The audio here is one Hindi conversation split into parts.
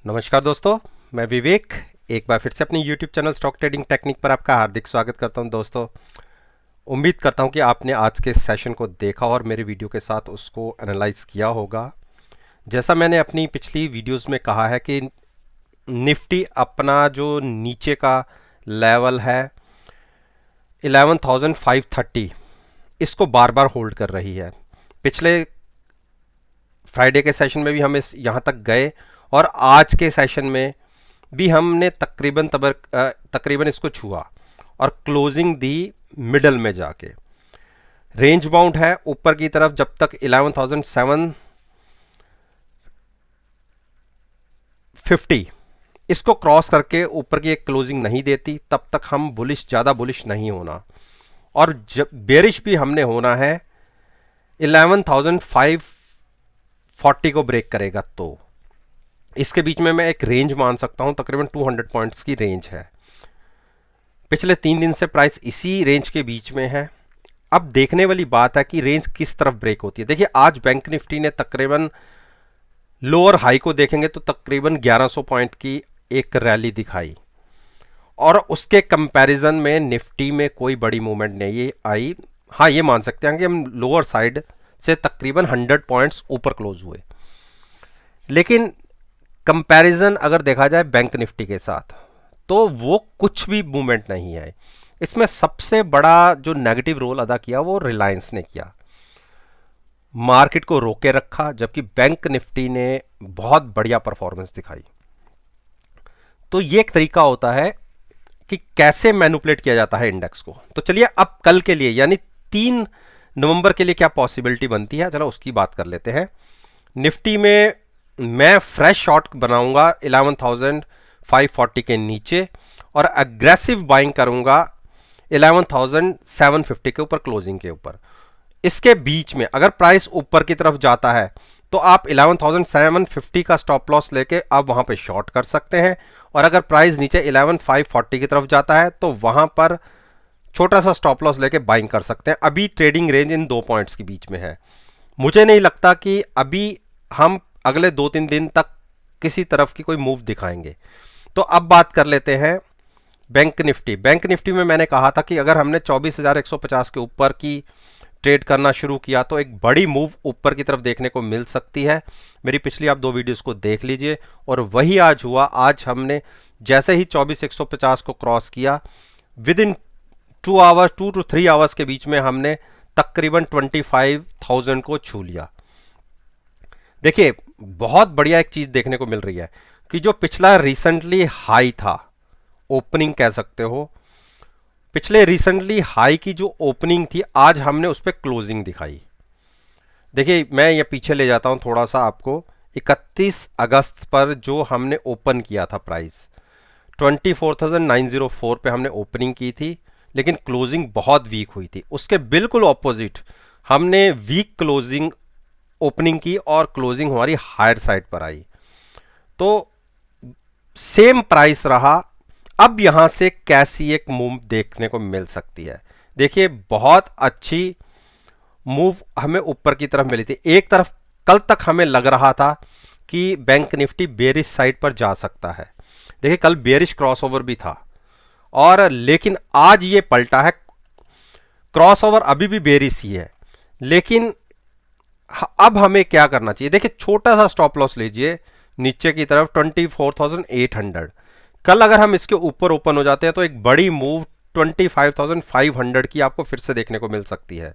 नमस्कार दोस्तों, मैं विवेक एक बार फिर से अपनी YouTube channel stock trading technique पर आपका हार्दिक स्वागत करता हूं। दोस्तों, उम्मीद करता हूं कि आपने आज के सेशन को देखा और मेरे वीडियो के साथ उसको एनालाइज किया होगा। जैसा मैंने अपनी पिछली वीडियोस में कहा है कि निफ्टी अपना जो नीचे का लेवल है 11,530 इसको बार बार होल्ड कर रही है। पिछले फ्राइडे के सेशन में भी हम इस यहाँ तक गए और आज के सेशन में भी हमने तकरीबन इसको छुआ और क्लोजिंग दी मिडल में जाके। रेंज बाउंड है ऊपर की तरफ, जब तक 11,750 इसको क्रॉस करके ऊपर की एक क्लोजिंग नहीं देती तब तक हम ज़्यादा बुलिश नहीं होना। और जब बेरिश भी हमने होना है 11,540 को ब्रेक करेगा तो इसके बीच में मैं एक रेंज मान सकता हूं, तकरीबन 200 पॉइंट्स की रेंज है। पिछले 3 दिन से प्राइस इसी रेंज के बीच में है। अब देखने वाली बात है कि रेंज किस तरफ ब्रेक होती है। देखिए, आज बैंक निफ्टी ने तकरीबन लोअर हाई को देखेंगे तो तकरीबन 1100 पॉइंट की एक रैली दिखाई और उसके कंपैरिजन में निफ्टी में कोई बड़ी मूवमेंट नहीं आई। हाँ, ये मान सकते हैं कि हम लोअर साइड से तकरीबन 100 पॉइंट्स ऊपर क्लोज हुए, लेकिन कंपैरिजन अगर देखा जाए बैंक निफ्टी के साथ तो वो कुछ भी मूवमेंट नहीं है। इसमें सबसे बड़ा जो नेगेटिव रोल अदा किया वो रिलायंस ने किया, मार्केट को रोके रखा, जबकि बैंक निफ्टी ने बहुत बढ़िया परफॉर्मेंस दिखाई। तो ये एक तरीका होता है कि कैसे मैनिपुलेट किया जाता है इंडेक्स को। तो चलिए अब कल के लिए यानी 3 नवंबर के लिए क्या पॉसिबिलिटी बनती है, चलो उसकी बात कर लेते हैं। निफ्टी में मैं फ्रेश शॉर्ट बनाऊंगा 11,540 के नीचे और अग्रेसिव बाइंग करूंगा 11,750 के ऊपर, क्लोजिंग के ऊपर। इसके बीच में अगर प्राइस ऊपर की तरफ जाता है तो आप 11,750 का स्टॉप लॉस लेके आप वहां पे शॉर्ट कर सकते हैं, और अगर प्राइस नीचे 11,540 की तरफ जाता है तो वहां पर छोटा सा स्टॉप लॉस लेके बाइंग कर सकते हैं। अभी ट्रेडिंग रेंज इन 2 पॉइंट्स के बीच में है। मुझे नहीं लगता कि अभी हम अगले 2-3 दिन तक किसी तरफ की कोई मूव दिखाएंगे। तो अब बात कर लेते हैं बैंक निफ्टी। बैंक निफ्टी में मैंने कहा था कि अगर हमने 24,150 के ऊपर की ट्रेड करना शुरू किया तो एक बड़ी मूव ऊपर की तरफ देखने को मिल सकती है। मेरी पिछली आप 2 वीडियोस को देख लीजिए और वही आज हुआ। आज हमने जैसे ही 24,150 को क्रॉस किया, विद इन 2 to 3 आवर्स के बीच में हमने तकरीबन 25,000 को छू लिया। देखिए, बहुत बढ़िया एक चीज देखने को मिल रही है कि जो पिछला रिसेंटली हाई था, ओपनिंग कह सकते हो, पिछले रिसेंटली हाई की जो ओपनिंग थी आज हमने उस पर क्लोजिंग दिखाई। देखिए, मैं ये पीछे ले जाता हूं थोड़ा सा आपको। 31 अगस्त पर जो हमने ओपन किया था, प्राइस 24,904 पे हमने ओपनिंग की थी, लेकिन क्लोजिंग बहुत वीक हुई थी। उसके बिल्कुल ऑपोजिट हमने वीक क्लोजिंग ओपनिंग की और क्लोजिंग हमारी हायर साइड पर आई। तो सेम प्राइस रहा। अब यहां से कैसी एक मूव देखने को मिल सकती है। देखिए, बहुत अच्छी मूव हमें ऊपर की तरफ मिली थी। एक तरफ कल तक हमें लग रहा था कि बैंक निफ्टी बेरिश साइड पर जा सकता है। देखिए, कल बेरिश क्रॉसओवर भी था और लेकिन आज ये पलटा है। क्रॉसओवर अभी भी बेरिश ही है, लेकिन अब हमें क्या करना चाहिए। देखिए, छोटा सा स्टॉप लॉस लीजिए नीचे की तरफ 24,800। कल अगर हम इसके ऊपर ओपन हो जाते हैं तो एक बड़ी मूव 25,500 की आपको फिर से देखने को मिल सकती है।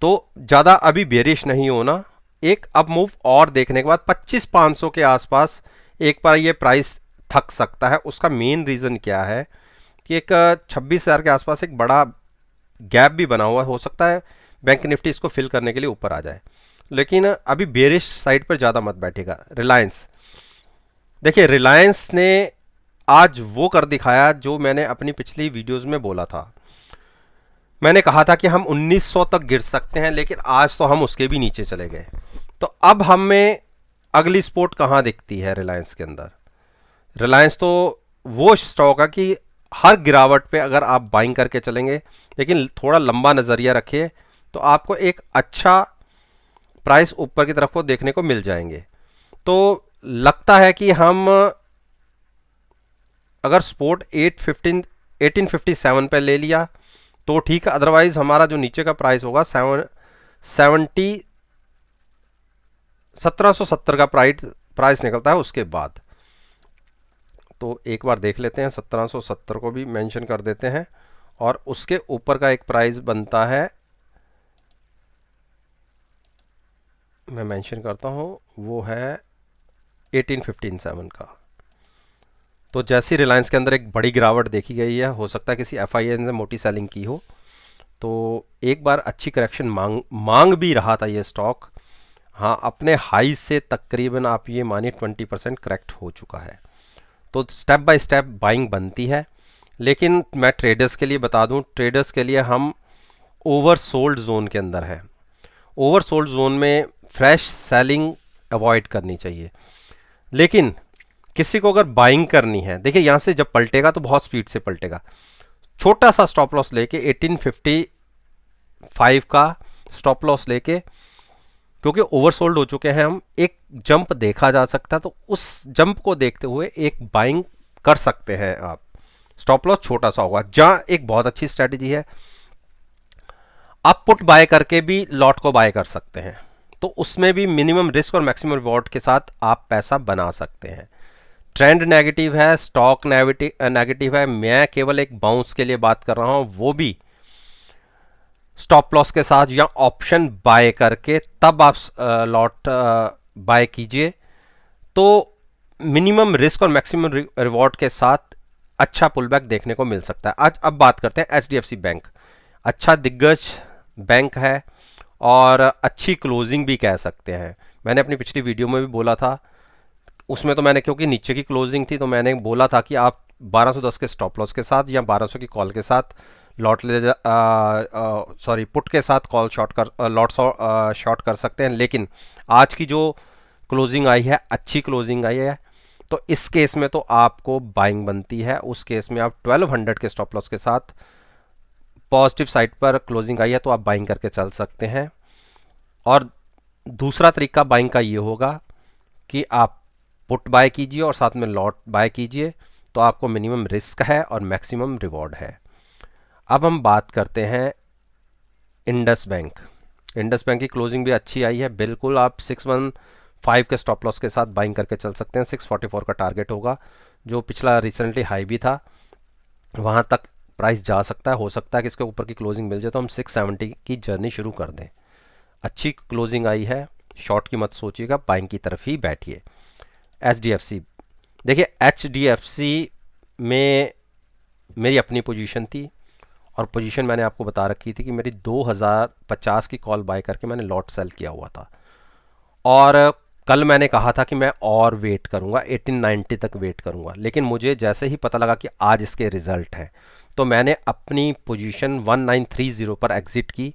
तो ज्यादा अभी बेरिश नहीं होना। एक अब मूव और देखने के बाद 25,500 के आसपास एक बार ये प्राइस थक सकता है। उसका मेन रीजन क्या है कि एक 26,000 के आसपास एक बड़ा गैप भी बना हुआ हो सकता है, बैंक निफ्टी इसको फिल करने के लिए ऊपर आ जाए, लेकिन अभी बेरिश साइड पर ज्यादा मत बैठेगा। रिलायंस, देखिए, रिलायंस ने आज वो कर दिखाया जो मैंने अपनी पिछली वीडियोस में बोला था। मैंने कहा था कि हम 1900 तक गिर सकते हैं, लेकिन आज तो हम उसके भी नीचे चले गए। तो अब हमें अगली सपोर्ट कहां दिखती है रिलायंस के अंदर। रिलायंस तो वो स्टॉक है कि हर गिरावट पे अगर आप बाइंग करके चलेंगे, लेकिन थोड़ा लंबा नजरिया रखिए तो आपको एक अच्छा प्राइस ऊपर की तरफ को देखने को मिल जाएंगे। तो लगता है कि हम अगर स्पोर्ट 1857 पे ले लिया तो ठीक है, अदरवाइज हमारा जो नीचे का प्राइस होगा 1770 का प्राइस निकलता है उसके बाद। तो एक बार देख लेते हैं, 1770 को भी मेंशन कर देते हैं, और उसके ऊपर का एक प्राइस बनता है, मैं मेंशन करता हूं, वो है 1857 का। तो जैसी रिलायंस के अंदर एक बड़ी गिरावट देखी गई है, हो सकता है किसी एफआईएन ने मोटी सेलिंग की हो, तो एक बार अच्छी करेक्शन मांग भी रहा था ये स्टॉक। हाँ, अपने हाई से तकरीबन आप ये मानिए 20% करेक्ट हो चुका है। तो स्टेप बाय स्टेप बाइंग बनती है, लेकिन मैं ट्रेडर्स के लिए बता दूं, ट्रेडर्स के लिए हम ओवर सोल्ड जोन के अंदर है। ओवर सोल्ड जोन में फ्रेश सेलिंग अवॉइड करनी चाहिए। लेकिन किसी को अगर बाइंग करनी है, देखिए यहां से जब पलटेगा तो बहुत स्पीड से पलटेगा, छोटा सा स्टॉप लॉस लेके 1855 का स्टॉप लॉस लेके, क्योंकि ओवरसोल्ड हो चुके हैं हम, एक जंप देखा जा सकता है, तो उस जंप को देखते हुए एक बाइंग कर सकते हैं आप। स्टॉप लॉस छोटा सा होगा। जहां एक बहुत अच्छी स्ट्रेटेजी है, आप पुट बाय करके भी लॉट को बाय कर सकते हैं, तो उसमें भी मिनिमम रिस्क और मैक्सिमम रिवॉर्ड के साथ आप पैसा बना सकते हैं। ट्रेंड नेगेटिव है, स्टॉक नेगेटिव है, मैं केवल एक बाउंस के लिए बात कर रहा हूं, वो भी स्टॉप लॉस के साथ या ऑप्शन बाय करके, तब आप लॉट बाय कीजिए, तो मिनिमम रिस्क और मैक्सिमम रिवॉर्ड के साथ अच्छा पुलबैक देखने को मिल सकता है। आज अब बात करते हैं एचडीएफसी बैंक। अच्छा दिग्गज बैंक है और अच्छी क्लोजिंग भी कह सकते हैं। मैंने अपनी पिछली वीडियो में भी बोला था, उसमें तो मैंने, क्योंकि नीचे की क्लोजिंग थी, तो मैंने बोला था कि आप 1210 के स्टॉप लॉस के साथ या 1200 की कॉल के साथ लॉट ले सॉरी पुट के साथ कॉल शॉर्ट कर लॉट शॉर्ट कर सकते हैं। लेकिन आज की जो क्लोजिंग आई है, अच्छी क्लोजिंग आई है, तो इस केस में तो आपको बाइंग बनती है। उस केस में आप 1200 के स्टॉप लॉस के साथ पॉजिटिव साइड पर क्लोजिंग आई है तो आप बाइंग करके चल सकते हैं। और दूसरा तरीका बाइंग का ये होगा कि आप पुट बाय कीजिए और साथ में लॉट बाय कीजिए, तो आपको मिनिमम रिस्क है और मैक्सिमम रिवॉर्ड है। अब हम बात करते हैं इंडस बैंक। इंडस बैंक की क्लोजिंग भी अच्छी आई है, बिल्कुल आप 615 के स्टॉप लॉस के साथ बाइंग करके चल सकते हैं। 644 का टारगेट होगा, जो पिछला रिसेंटली हाई भी था, वहां तक प्राइस जा सकता है। हो सकता है कि इसके ऊपर की क्लोजिंग मिल जाए तो हम 670 की जर्नी शुरू कर दें। अच्छी क्लोजिंग आई है, शॉर्ट की मत सोचिएगा, बाइंग की तरफ ही बैठिए। एचडीएफसी, देखिए एचडीएफसी में मेरी अपनी पोजीशन थी, और पोजीशन मैंने आपको बता रखी थी कि मेरी 2050 की कॉल बाय करके मैंने लॉट सेल किया हुआ था, और कल मैंने कहा था कि मैं और वेट करूंगा, 1890 तक वेट करूंगा। लेकिन मुझे जैसे ही पता लगा कि आज इसके रिजल्ट हैं, तो मैंने अपनी पोजीशन 1930 पर एग्जिट की,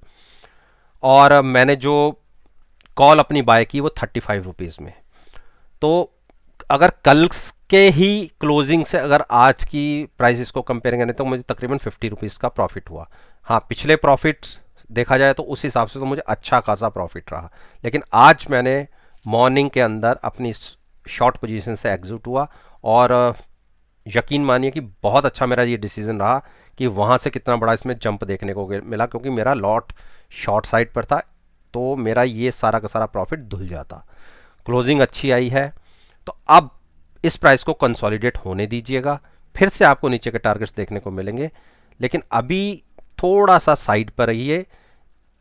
और मैंने जो कॉल अपनी बाय की वो 35 रुपीज़ में। तो अगर कल के ही क्लोजिंग से अगर आज की प्राइसेस को कंपेयर करें तो मुझे तकरीबन 50 रुपीज़ का प्रॉफिट हुआ। हाँ, पिछले प्रॉफिट देखा जाए तो उस हिसाब से तो मुझे अच्छा खासा प्रॉफिट रहा, लेकिन आज मैंने मॉर्निंग के अंदर अपनी शॉर्ट पोजीशन से एग्जिट हुआ, और यकीन मानिए कि बहुत अच्छा मेरा ये डिसीजन रहा कि वहाँ से कितना बड़ा इसमें जंप देखने को मिला, क्योंकि मेरा लॉट शॉर्ट साइड पर था, तो मेरा ये सारा का सारा प्रॉफिट धुल जाता। क्लोजिंग अच्छी आई है, तो अब इस प्राइस को कंसोलिडेट होने दीजिएगा, फिर से आपको नीचे के टारगेट्स देखने को मिलेंगे। लेकिन अभी थोड़ा सा साइड पर रहिए,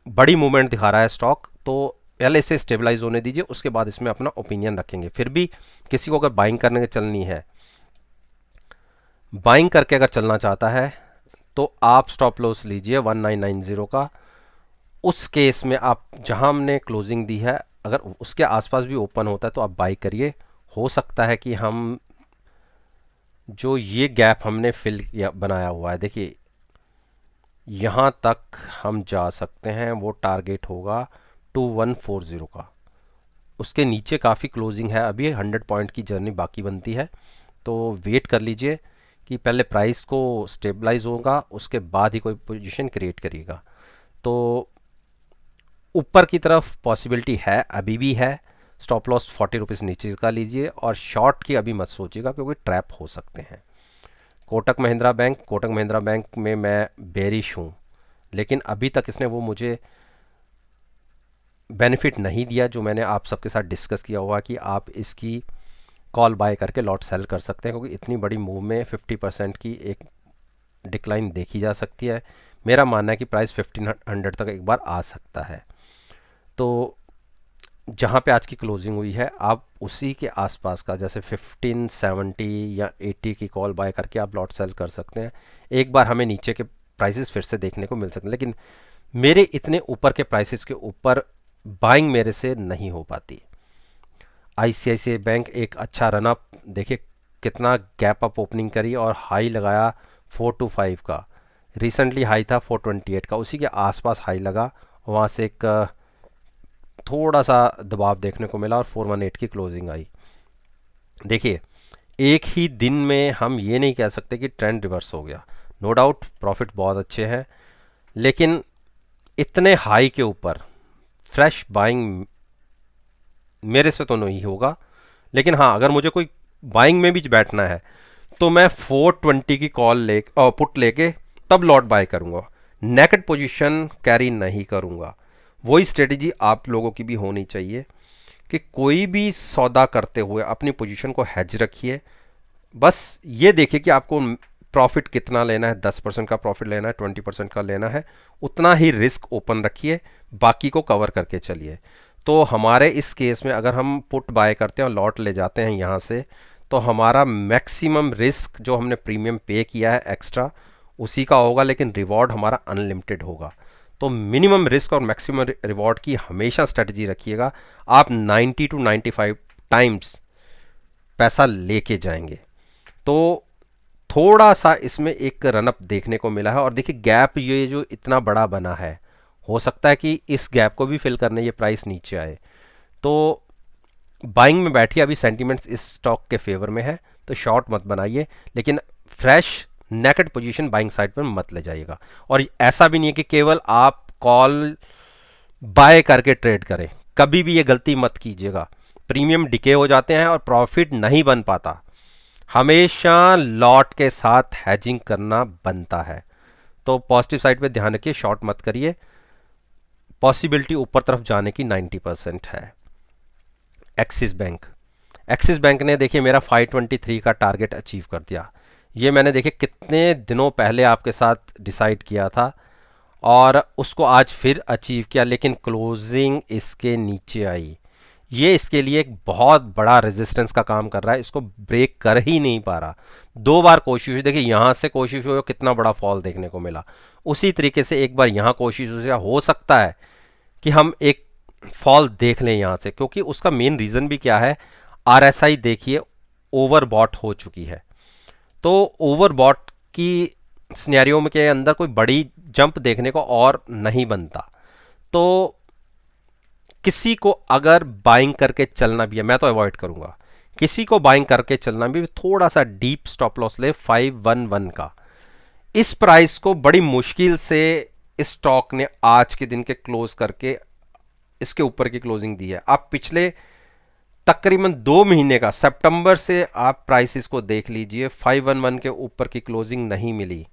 बड़ी मूवमेंट दिखा रहा है स्टॉक, तो पहले इसे स्टेबलाइज होने दीजिए, उसके बाद इसमें अपना ओपिनियन रखेंगे। फिर भी किसी को अगर बाइंग करने की चलनी है, बाइंग करके अगर चलना चाहता है, तो आप स्टॉप लॉस लीजिए 1990 का। उस केस में आप जहां हमने क्लोजिंग दी है, अगर उसके आसपास भी ओपन होता है तो आप बाई करिए। हो सकता है कि हम जो ये गैप हमने फिल बनाया हुआ है, देखिए यहां तक हम जा सकते हैं, वो टारगेट होगा 2140 का। उसके नीचे काफ़ी क्लोजिंग है, अभी 100 पॉइंट की जर्नी बाकी बनती है, तो वेट कर लीजिए कि पहले प्राइस को स्टेबलाइज होगा, उसके बाद ही कोई पोजीशन क्रिएट करिएगा। तो ऊपर की तरफ पॉसिबिलिटी है, अभी भी है, स्टॉप लॉस 40 रुपीज़ नीचे का लीजिए और शॉर्ट की अभी मत सोचिएगा क्योंकि ट्रैप हो सकते हैं। कोटक महिंद्रा बैंक में मैं बेरिश हूँ, लेकिन अभी तक इसने वो मुझे बेनिफिट नहीं दिया जो मैंने आप सबके साथ डिस्कस किया हुआ कि आप इसकी कॉल बाय करके लॉट सेल कर सकते हैं, क्योंकि इतनी बड़ी मूव में 50% की एक डिक्लाइन देखी जा सकती है। मेरा मानना है कि प्राइस 1500 तक एक बार आ सकता है। तो जहाँ पे आज की क्लोजिंग हुई है आप उसी के आसपास का, जैसे 1570 या 80 की कॉल बाय करके आप लॉट सेल कर सकते हैं। एक बार हमें नीचे के प्राइसेस फिर से देखने को मिल सकते हैं, लेकिन मेरे इतने ऊपर के प्राइसेस के ऊपर बाइंग मेरे से नहीं हो पाती। आईसीआईसीआई बैंक एक अच्छा रन अप, देखिए कितना गैप अप ओपनिंग करी और हाई लगाया 425 का। रिसेंटली हाई था 428 का, उसी के आसपास हाई लगा, वहाँ से एक थोड़ा सा दबाव देखने को मिला और 418 की क्लोजिंग आई। देखिए एक ही दिन में हम ये नहीं कह सकते कि ट्रेंड रिवर्स हो गया। नो डाउट प्रॉफिट बहुत अच्छे हैं, लेकिन इतने हाई के ऊपर फ्रेश बाइंग मेरे से तो नहीं होगा। लेकिन हाँ, अगर मुझे कोई बाइंग में भी बैठना है तो मैं 420 की कॉल ले पुट लेके तब लॉट बाय करूंगा, नेकेड पोजीशन कैरी नहीं करूंगा। वही स्ट्रेटेजी आप लोगों की भी होनी चाहिए कि कोई भी सौदा करते हुए अपनी पोजीशन को हेज रखिए। बस ये देखिए कि आपको प्रॉफिट कितना लेना है, 10% का प्रॉफिट लेना है, 20% का लेना है, उतना ही रिस्क ओपन रखिए, बाकी को कवर करके चलिए। तो हमारे इस केस में अगर हम पुट बाय करते हैं और लॉट ले जाते हैं यहाँ से, तो हमारा मैक्सिमम रिस्क जो हमने प्रीमियम पे किया है एक्स्ट्रा उसी का होगा, लेकिन रिवॉर्ड हमारा अनलिमिटेड होगा। तो मिनिमम रिस्क और मैक्सिमम रिवॉर्ड की हमेशा स्ट्रेटजी रखिएगा। आप 90 टू 95 टाइम्स पैसा लेके जाएंगे। तो थोड़ा सा इसमें एक रनअप देखने को मिला है और देखिए गैप ये जो इतना बड़ा बना है, हो सकता है कि इस गैप को भी फिल करने ये प्राइस नीचे आए। तो बाइंग में बैठिए, अभी सेंटीमेंट्स इस स्टॉक के फेवर में है, तो शॉर्ट मत बनाइए, लेकिन fresh naked position buying side पर मत ले जाइएगा। और ऐसा भी नहीं है कि केवल आप कॉल बाय करके ट्रेड करें, कभी भी ये गलती मत कीजिएगा। प्रीमियम डिके हो जाते हैं और प्रॉफिट नहीं बन पाता। हमेशा लॉट के साथ हैजिंग करना बनता है। तो पॉजिटिव साइड पे ध्यान रखिए, शॉर्ट मत करिए। पॉसिबिलिटी ऊपर तरफ जाने की 90% है। एक्सिस बैंक ने देखिए मेरा 523 का टारगेट अचीव कर दिया। ये मैंने देखिए कितने दिनों पहले आपके साथ डिसाइड किया था और उसको आज फिर अचीव किया, लेकिन क्लोजिंग इसके नीचे आई। ये इसके लिए एक बहुत बड़ा रेजिस्टेंस का काम कर रहा है, इसको ब्रेक कर ही नहीं पा रहा। 2 बार कोशिश हुई, देखिए यहां से कोशिश हुई और कितना बड़ा फॉल देखने को मिला। उसी तरीके से एक बार यहां कोशिश हुई, हो सकता है कि हम एक फॉल देख लें यहां से, क्योंकि उसका मेन रीजन भी क्या है, आरएसआई देखिए ओवरबॉट हो चुकी है। तो ओवरबॉट की सिनेरियो में के अंदर कोई बड़ी जंप देखने को और नहीं बनता। तो किसी को अगर बाइंग करके चलना भी है, मैं तो अवॉइड करूंगा, किसी को बाइंग करके चलना भी, थोड़ा सा डीप स्टॉप लॉस ले 511 का। इस प्राइस को बड़ी मुश्किल से इस स्टॉक ने आज के दिन के क्लोज करके इसके ऊपर की क्लोजिंग दी है। आप पिछले तकरीबन 2 महीने का सितंबर से आप प्राइसेस को देख लीजिए, 511 के ऊपर की क्लोजिंग नहीं मिली।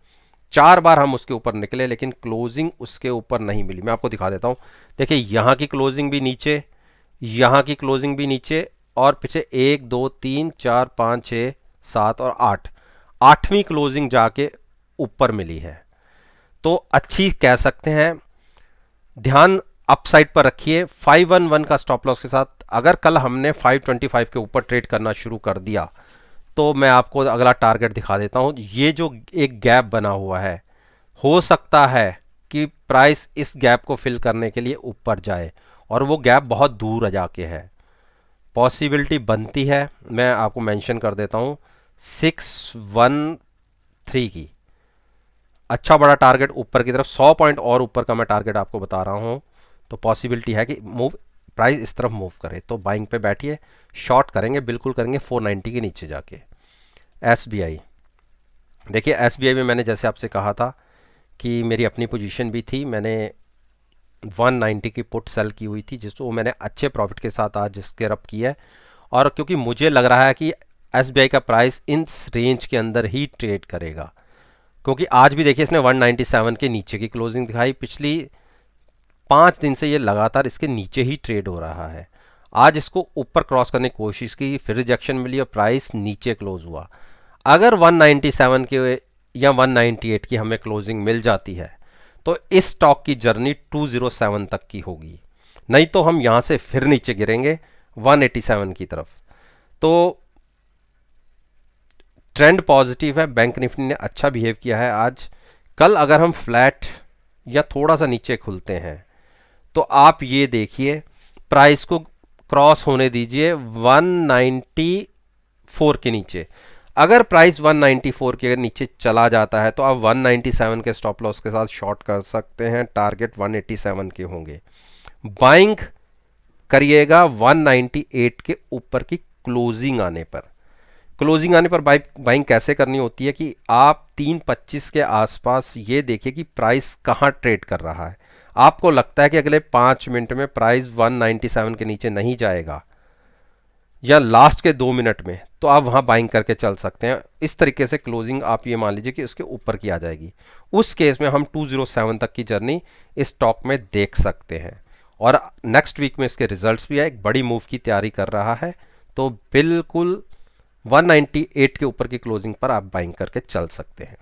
4 बार हम उसके ऊपर निकले लेकिन क्लोजिंग उसके ऊपर नहीं मिली। मैं आपको दिखा देता हूं, देखिए यहां की क्लोजिंग भी नीचे, यहां की क्लोजिंग भी नीचे, और पीछे 1 2 3 4 5 6 7 और 8, 8वीं क्लोजिंग जाके ऊपर मिली है। तो अच्छी कह सकते हैं। ध्यान अपसाइड पर रखिए 511 का स्टॉप लॉस के साथ। अगर कल हमने 525 के ऊपर ट्रेड करना शुरू कर दिया तो मैं आपको अगला टारगेट दिखा देता हूं। ये जो एक गैप बना हुआ है, हो सकता है कि प्राइस इस गैप को फिल करने के लिए ऊपर जाए, और वो गैप बहुत दूर जाके है। पॉसिबिलिटी बनती है, मैं आपको मेंशन कर देता हूं 613 की। अच्छा बड़ा टारगेट ऊपर की तरफ, 100 पॉइंट और ऊपर का मैं टारगेट आपको बता रहा हूं। तो पॉसिबिलिटी है कि मूव प्राइस इस तरफ मूव करे, तो बाइंग पे बैठिए। शॉर्ट करेंगे, बिल्कुल करेंगे 490 के नीचे जाके। एसबीआई, देखिए एसबीआई में मैंने जैसे आपसे कहा था कि मेरी अपनी पोजीशन भी थी, मैंने 190 की पुट सेल की हुई थी, जिसको मैंने अच्छे प्रॉफिट के साथ आज स्केयर अप किया है। और क्योंकि मुझे लग रहा है कि एसबीआई का प्राइस इस रेंज के अंदर ही ट्रेड करेगा, क्योंकि आज भी देखिए इसने 197 के नीचे की क्लोजिंग दिखाई। पिछली 5 दिन से ये लगातार इसके नीचे ही ट्रेड हो रहा है। आज इसको ऊपर क्रॉस करने की कोशिश की, फिर रिजेक्शन मिली और प्राइस नीचे क्लोज हुआ। अगर 197 के या 198 की हमें क्लोजिंग मिल जाती है तो इस स्टॉक की जर्नी 207 तक की होगी, नहीं तो हम यहां से फिर नीचे गिरेंगे 187 की तरफ। तो ट्रेंड पॉजिटिव है, बैंक निफ्टी ने अच्छा बिहेव किया है आज। कल अगर हम फ्लैट या थोड़ा सा नीचे खुलते हैं तो आप ये देखिए प्राइस को क्रॉस होने दीजिए 194 के नीचे। अगर प्राइस 194 के नीचे चला जाता है तो आप 197 के स्टॉप लॉस के साथ शॉर्ट कर सकते हैं, टारगेट 187 के होंगे। बाइंग करिएगा 198 के ऊपर की क्लोजिंग आने पर। क्लोजिंग आने पर बाइंग कैसे करनी होती है कि आप 3:25 के आसपास ये देखिए कि प्राइस कहाँ ट्रेड कर रहा है। आपको लगता है कि अगले 5 मिनट में प्राइस 197 के नीचे नहीं जाएगा या लास्ट के 2 मिनट में, तो आप वहां बाइंग करके चल सकते हैं। इस तरीके से क्लोजिंग आप ये मान लीजिए कि उसके ऊपर की आ जाएगी। उस केस में हम 207 तक की जर्नी इस स्टॉक में देख सकते हैं। और नेक्स्ट वीक में इसके रिजल्ट्स भी है, एक बड़ी मूव की तैयारी कर रहा है, तो बिल्कुल 198 के ऊपर की क्लोजिंग पर आप बाइंग करके चल सकते हैं।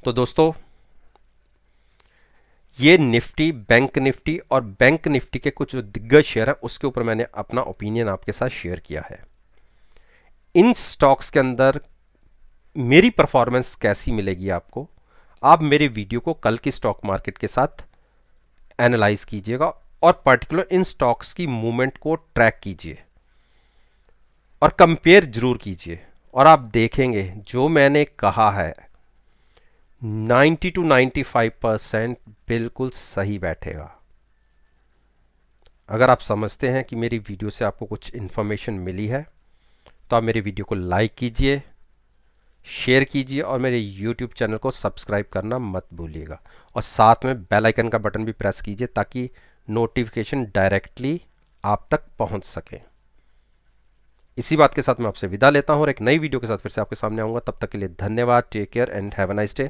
तो दोस्तों, ये निफ्टी, बैंक निफ्टी और बैंक निफ्टी के कुछ जो दिग्गज शेयर है उसके ऊपर मैंने अपना ओपिनियन आपके साथ शेयर किया है। इन स्टॉक्स के अंदर मेरी परफॉर्मेंस कैसी मिलेगी आपको, आप मेरे वीडियो को कल की स्टॉक मार्केट के साथ एनालाइज कीजिएगा और पर्टिकुलर इन स्टॉक्स की मूवमेंट को ट्रैक कीजिए और कंपेयर जरूर कीजिए। और आप देखेंगे जो मैंने कहा है 90 to 95% बिल्कुल सही बैठेगा। अगर आप समझते हैं कि मेरी वीडियो से आपको कुछ इन्फॉर्मेशन मिली है तो आप मेरे वीडियो को लाइक कीजिए, शेयर कीजिए और मेरे YouTube चैनल को सब्सक्राइब करना मत भूलिएगा। और साथ में बेल आइकन का बटन भी प्रेस कीजिए ताकि नोटिफिकेशन डायरेक्टली आप तक पहुंच सके। इसी बात के साथ मैं आपसे विदा लेता हूं और एक नई वीडियो के साथ फिर से आपके सामने आऊंगा। तब तक के लिए धन्यवाद। Take care and have a nice day.